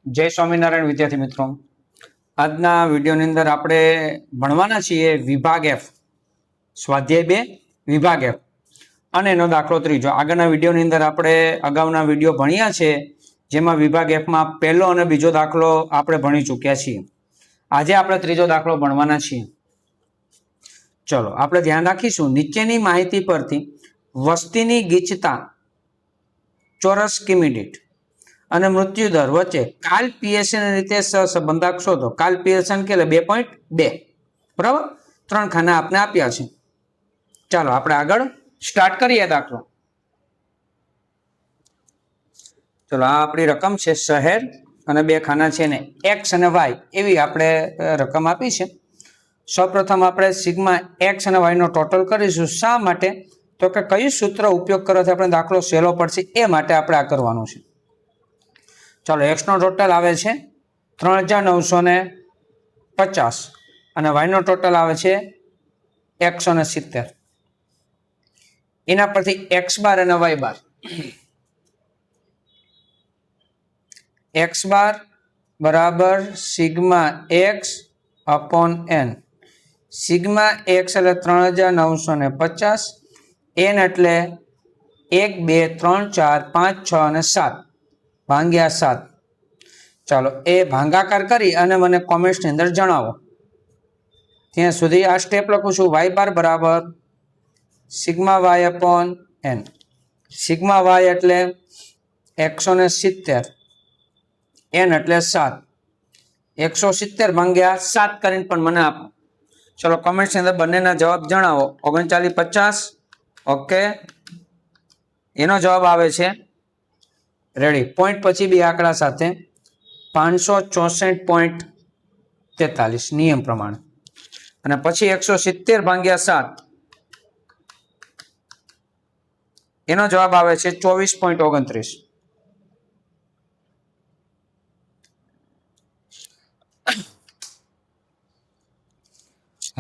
જય સ્વામિનારાયણ વિદ્યાર્થી મિત્રો, આજના વિડીયોની અંદર આપણે ભણવાના છીએ વિભાગ એફ, સ્વાધ્યાય 2 વિભાગ એફ અને એનો દાખલો ત્રીજો. આગળના વિડીયોની અંદર આપણે અગાઉના વિડીયો ભણ્યા છે, જેમાં વિભાગ એફમાં પહેલો અને બીજો દાખલો આપણે ભણી ચૂક્યા છીએ. આજે આપણે ત્રીજો દાખલો ભણવાના છીએ. ચલો આપણે ધ્યાન રાખીશું. નીચેની માહિતી પરથી વસ્તીની ગીચતા ચોરસ કિમી દીઠ અને મૃત્યુ દર વચ્ચે કાલ પીએસએન રીતે સહસંબંધક શોધો. કાલ પીએસએન કેટલે 2.2, બરાબર. 3 ખાના આપણે આપ્યા છે. ચાલો આપણે આગળ સ્ટાર્ટ કરીએ દાખલો. ચલો આ આપણી રકમ છે શહેર અને 2 ખાના છે ને એક્સ અને વાય એવી આપણે રકમ આપી છે. સૌપ્રથમ આપણે સિગ્મા એક્સ અને વાય નો ટોટલ કરીશું. શા માટે? તો કે કયું સૂત્ર ઉપયોગ કરવાથી આપણે દાખલો સહેલો પડશે એ માટે આપણે આ કરવાનું છે. ચાલો એક્સ નો ટોટલ આવે છે 3950 અને વાય નો ટોટલ આવે છે 170. એના પરથી એક્સ બાર અને વાય બાર. એક્સ બાર બરાબર sigma X upon N. Sigma X એટલે 3950, એન એટલે 1 2 3 4 5 6 અને 7 ભાગ્યા 7. ચાલો એ ભાગાકાર કરી અને મને કોમેન્ટ્સની અંદર જણાવો. ત્યાં સુધી આ સ્ટેપ લખું છું. વાય બાર બરાબર sigma Y upon N. Sigma Y એટલે 170, એન એટલે 7. 170 ભાગ્યા 7 કરીને પણ મને આપો. ચલો કોમેન્ટ્સની અંદર બંનેના જવાબ જણાવો. 3950, ઓકે, એનો જવાબ આવે છે રેડી. પોઈન્ટ પછી 2 આંકડા સાથે 564.43 નિયમ પ્રમાણે. અને પછી 170 ભાગ્યા 7, એનો જવાબ આવે છે 24.29.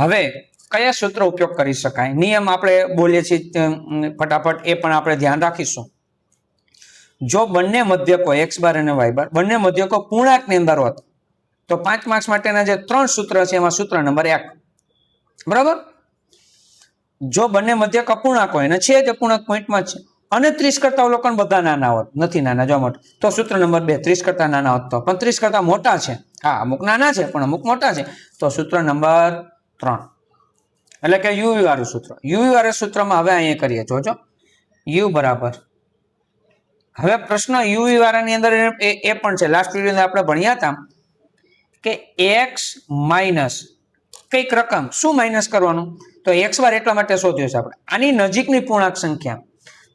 હવે કયા સૂત્ર ઉપયોગ કરી શકાય? નિયમ આપણે બોલીએ છીએ ફટાફટ, એ પણ આપણે ધ્યાન રાખીશું. જો બંને મધ્યકો એક્સ બાર અને વાય બાર બંને મધ્યકો પૂર્ણાંકની અંદર હોત તો 5 માર્ક્સ માટેના જે 3 સૂત્ર છે એમાં સૂત્ર નંબર 1, બરાબર. જો બંને મધ્યક અપૂર્ણાંક હોય અને છે જ અપૂર્ણાંક પોઈન્ટમાં છે અને 30 કરતા અવલોકન બધા નાના હોત, નથી નાના, જો મોટા, તો સૂત્ર નંબર 2. 30 કરતા નાના હોત તો, પણ 30 કરતા મોટા છે, હા અમુક નાના છે પણ અમુક મોટા છે, તો સૂત્ર નંબર 3 એટલે કે યુવી વાળું સૂત્ર. યુવી વાળા સૂત્રમાં હવે અહીંયા કરીએ, જોજો. યુ બરાબર, હવે પ્રશ્ન યુવી વાળાની અંદર એ પણ છે, લાસ્ટ વિડીયો આપણે ભણ્યા હતા કે એક્સ માઇનસ કઈક રકમ. શું માઇનસ કરવાનું? તો એક્સ બાર એટલા માટે શોધ્યો છે આપણે. આની નજીકની પૂર્ણાંક સંખ્યા,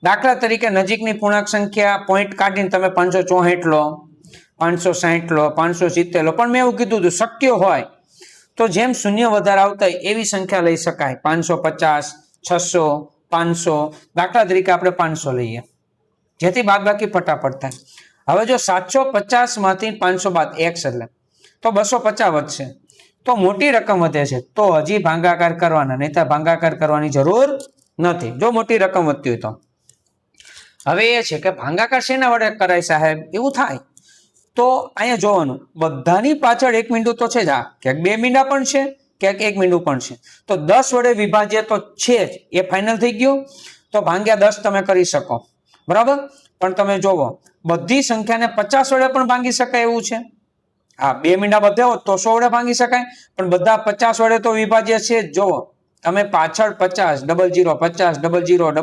દાખલા તરીકે નજીકની પૂર્ણાંક સંખ્યા પોઈન્ટ કાઢીને તમે 564 લો, 560 લો, 570 લો, પણ મેં એવું કીધું હતું શક્ય હોય તો જેમ શૂન્ય વધારે આવતા હોય એવી સંખ્યા લઈ શકાય. 550, 600, 500, દાખલા તરીકે આપણે 500 લઈએ, જેથી બાદબાકી ફટાફટ થાય. હવે જો 750 માંથી 500 બાદ એક્સ એટલે તો 250 વધશે, તો મોટી રકમ વધે છે, તો હજી ભાગાકાર કરવાના, નહીં તો ભાગાકાર કરવાની જરૂર નથી જો મોટી રકમ વધતી હોય તો. હવે એ છે કે ભાગાકાર શેના વડે કરાય સાહેબ? એવું થાય તો અહીંયા જોવાનું, બધાની પાછળ 1 મીંડું તો છે જ. આ ક્યાંક 2 મીંડા પણ છે, ક્યાંક 1 મીંડું પણ છે, તો 10 વડે વિભાજ્ય તો છે જ, એ ફાઇનલ થઈ ગયું. તો ભાગ્યા 10 તમે કરી શકો, બરાબર. પણ તમે જોવો બધી સંખ્યાને 50 વડે પણ ભાંગી શકાય એવું છે. હા 2 મીંડા બધે હોત તો 100 વડે ભાંગી શકાય, પણ બધા 50 વડે તો વિભાજ્ય છે જ. જોવો તમે પાછળ 50, 00, 50, 00, 00,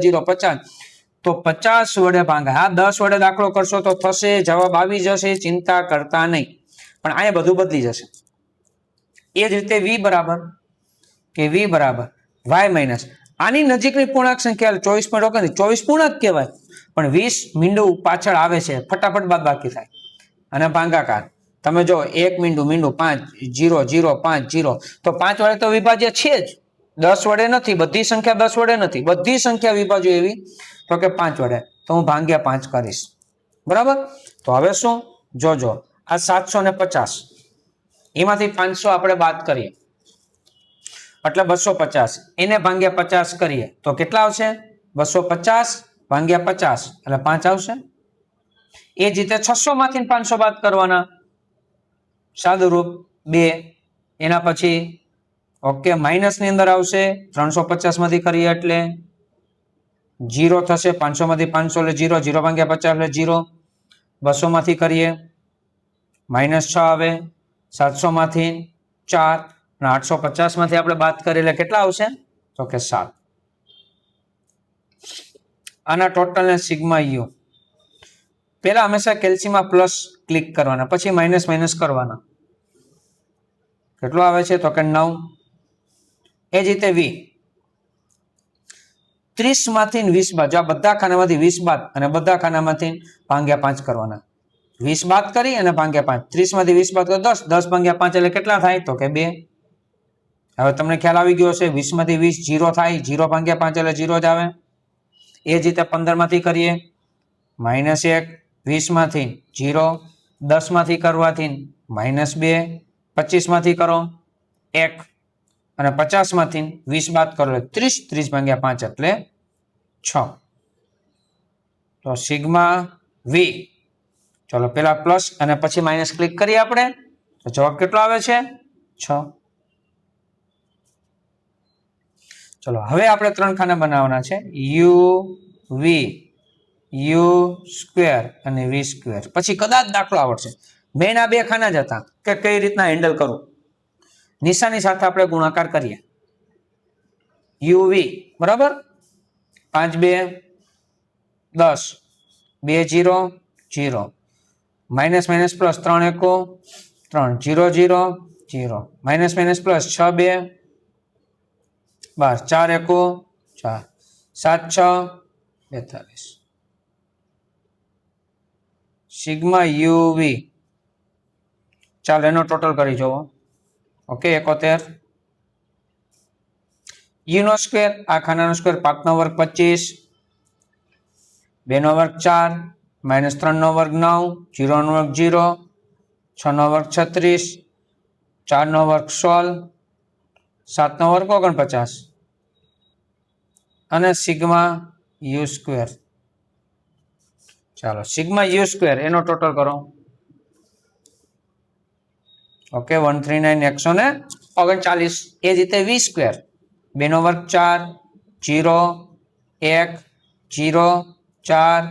00, 50, તો 50 વડે ભાંગે. હા 10 વડે દાખલો કરશો તો થશે, જવાબ આવી જશે, ચિંતા કરતા નહીં. પણ અહીંયા બધું બદલી જશે. એ જ રીતે વી બરાબર કે વી બરાબર વાય માઇનસ, આની નજીકની પૂર્ણાંક સંખ્યા 24.29, 24 પૂર્ણાંક કહેવાય, પણ 20 મીંડું પાછળ આવે છે, ફટાફટ બાદ બાકી થાય અને ભાગાકાર. તમે જો 1 મીંડું 5, 0 0 5 0, તો 5 વડે તો વિભાજ્ય છે જ, 10 વડે નથી. બધી સંખ્યા 10 વડે નથી, બધી સંખ્યા વિભાજ્ય એવી તો કે 5 વડે, તો હું ભાગ્યા 5 કરીશ, બરાબર. તો હવે શું જોજો, આ 750 એમાંથી 500 આપણે બાદ કરીએ એટલે 250, એને ભાગ્યા 50 કરીએ તો કેટલા આવશે? 250 ભાગ્યા 50 એટલે 5 આવશે. એ જ રીતે 600 માંથી 500 બાદ કરવાના, સાદુરૂપ 2. એના પછી ઓકે માઇનસ ની અંદર આવશે 350 માંથી કરીએ એટલે 0 થશે, 500 માંથી 500 એટલે 0, 0 ભાગ્યા 50 એટલે 0. 200 માંથી કરીએ -6 આવે, 700 માંથી 4 અને 850 માંથી આપણે બાદ કરીએ એટલે કેટલા આવશે તો કે 7. આના ટોટલ ને સિગ્મા યુ પહેલા હંમેશા કેલ્સીમાં પ્લસ ક્લિક કરવાના, પછી માઇનસ માઇનસ કરવાના. કેટલું આવે છે તો કે 9. એ જ રીતે વી 30 માંથી 20 બાદ, જો આ બધા ખાનામાંથી 20 બાદ અને બધા ખાનામાંથી ભાગ્યા 5 કરવાના. 20 બાદ કરી અને ભાગ્યા 5, 30 માંથી 20 બાદ કરો 10, 10 ભાગ્યા 5 એટલે કેટલા થાય તો કે 2. હવે તમને ખ્યાલ આવી ગયો હશે, 20 માંથી 20 0 થાય, 0 ભાગ્યા 5 એટલે 0 જ આવે. એ જ રીતે 15 માંથી કરીએ -1, 20 માંથી 0, 10 માંથી કરવાથી -2, 25 માંથી કરો 1 અને 50 માંથી 20 બાદ કરો એટલે 30, 30 ભાગ્યા 5 એટલે 6. તો સિગ્મા વી, ચલો પેલા પ્લસ અને પછી માઇનસ ક્લિક કરીએ આપણે, તો જવાબ કેટલો આવે છે 6. ચલો હવે આપણે 3 ખાના બનાવવાના છે, યુ વી, યુ સ્ક્વેર અને વી સ્ક્વેર. પછી કદાચ દાખલો આવડશે. મેન આ 2 ખાના જ હતા કે કઈ રીતના હેન્ડલ કરવું. નિશાની સાથે આપણે ગુણાકાર કરીએ. યુવી બરાબર, 5 2 10, 2 0 0, minus minus plus 3 1 3, 0 0 0, minus minus plus 6 2 12, 4 1 4, 7 6 42. Sigma UV, ચાલો એનો ટોટલ કરી જોવો. ઓકે 71. યુ નો સ્ક્વેર, આ ખાનાનો સ્ક્વેર 5 નો વર્ગ 25, 2 નો વર્ગ 4, -3 નો વર્ગ 9, 0 નો વર્ગ 0, 6 નો વર્ગ 36, 4 નો વર્ગ 16, 7 નો વર્ગ 49 અને સિગ્મા યુ સ્ક્વેર. ચાલો સિગ્મા યુ સ્ક્વેર એનો ટોટલ કરો. ઓકે 139 139. એ જ રીતે વી સ્ક્વેર, 2 નો વર્ગ 4, 0 1 0 4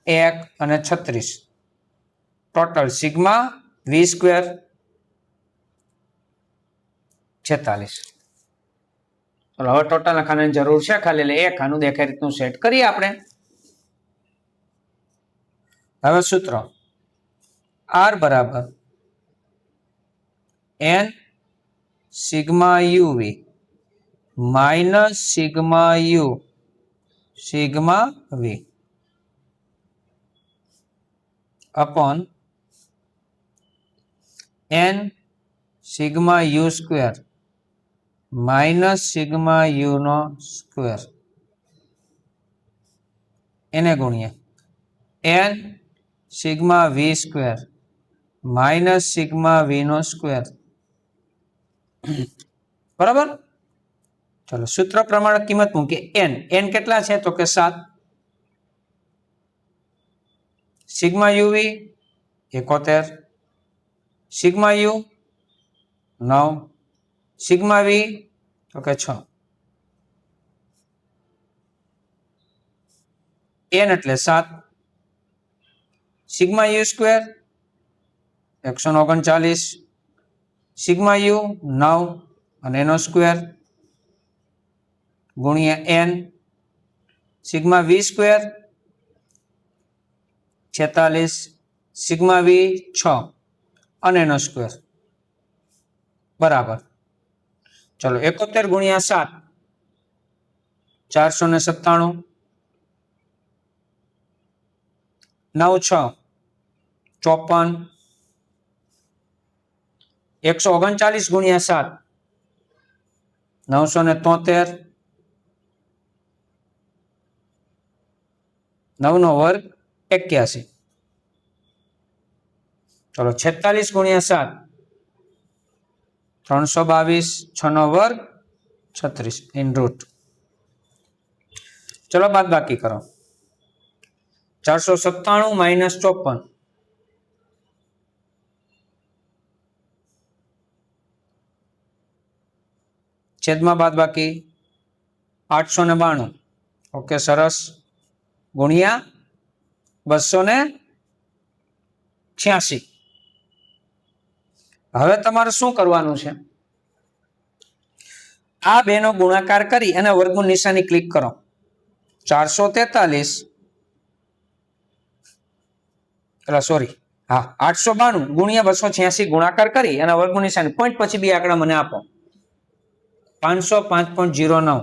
1 અને 36. Total sigma V square 46. ચલો હવે ટોટલ ખાનાની જરૂર છે ખાલી, એટલે એક ખાનું દેખાય રીતનું સેટ કરીએ આપણે. હવે સૂત્ર આર બરાબર n sigma UV minus sigma U sigma V upon n sigma U square minus sigma U નો સ્ક્વેર એને ગુણીએ n sigma V square minus sigma V નો સ્ક્વેર. બરાબર. ચલો સૂત્ર પ્રમાણે કિંમત મૂકીએ. n કેટલા છે તો કે 7, sigma UV 71, sigma U 9, sigma V તો કે 6. n એટલે 7, sigma U square 139, sigma U 9 અને એનો સ્ક્વેર ગુણ્યા n, sigma V square 46, sigma V 6 અને એનો સ્ક્વેર બરાબર. ચલો 71 ગુણ્યા 7 497, 9 6 54, 139 ગુણ્યા 7 973, 9 નો વર્ગ 81. ચલો 46 ગુણ્યા 7 322, 6 નો વર્ગ 36 ઇન રૂટ. ચલો બાદ બાકી કરો. 497 માઇનસ 54 છેદમાં બાદબાકી 892. ઓકે, સરસ. ગુણ્યા 286. હવે તમારે શું કરવાનું છે? આ બેનો ગુણાકાર કરી અને વર્ગમૂળ નિશાની ક્લિક કરો. 892 ગુણ્યા 286 ગુણાકાર કરી અને વર્ગમૂળ નિશાની પોઈન્ટ પછી બે આંકડા મને આપો. 505.09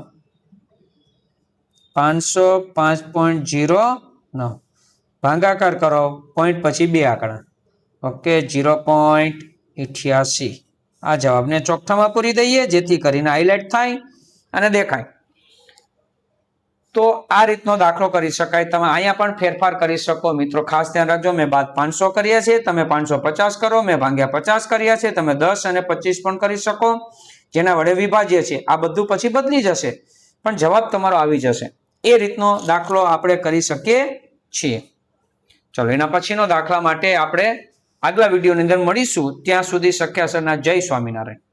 505.09 ભાગાકાર કરો પોઈન્ટ પછી બે આંકડા. ઓકે, 0.88. આ જવાબને ચોકઠામાં પૂરી દઈએ જેથી કરીને હાઇલાઇટ થાય અને દેખાય. તો આ રીતનો દાખલો કરી શકાય. તમે અહીંયા પણ ફેરફાર કરી શકો. મિત્રો ખાસ ધ્યાન રાખજો, મેં બાદ 500 કર્યા છે, તમે 550 કરો. મેં ભાગ્યા 50 કર્યા છે, તમે 10 અને 25 પણ કરી શકો, જેના વડે વિભાજ્ય છે. આ બધું પછી બદલી જશે પણ જવાબ તમારો આવી જશે. એ રીતનો દાખલો આપણે કરી શકીએ છીએ. ચલો, એના પછીનો દાખલા માટે આપણે આગલા વિડીયોની અંદર મળીશું. ત્યાં સુધી સખ્યાસરના જય સ્વામિનારાયણ.